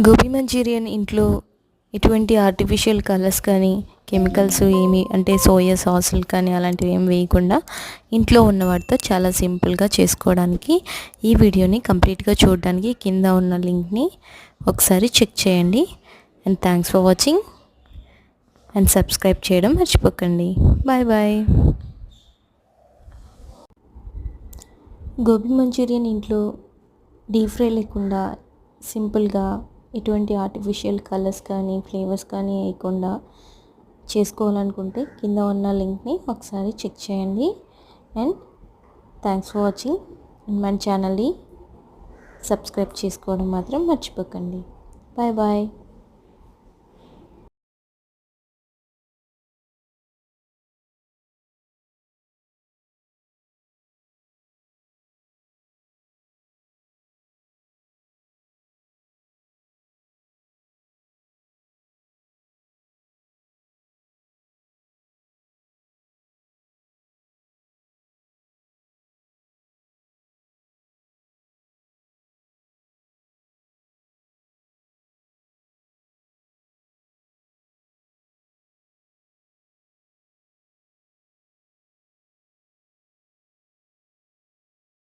Gobi manchurian ఇంట్లో ఎటువంటి artificial colours కానీ కెమికల్స్ ఏమి అంటే సోయా సాసులు కానీ అలాంటివి ఏమి వేయకుండా ఇంట్లో ఉన్న వాటితో చాలా సింపుల్గా చేసుకోవడానికి ఈ వీడియోని కంప్లీట్గా చూడడానికి కింద ఉన్న లింక్ని ఒకసారి చెక్ చేయండి. And thanks for watching and subscribe చేయడం మర్చిపోకండి. Bye bye. గోబీ మంచూరియన్ ఇంట్లో డీప్ ఫ్రై లేకుండా సింపుల్గా ఎటువంటి ఆర్టిఫిషియల్ కలర్స్ కానీ ఫ్లేవర్స్ కానీ వేయకుండా చేసుకోవాలనుకుంటే కింద ఉన్న లింక్ని ఒకసారి చెక్ చేయండి. And thanks for watching. మన ఛానల్ని సబ్స్క్రైబ్ చేసుకోవడం మాత్రం మర్చిపోకండి. Bye bye.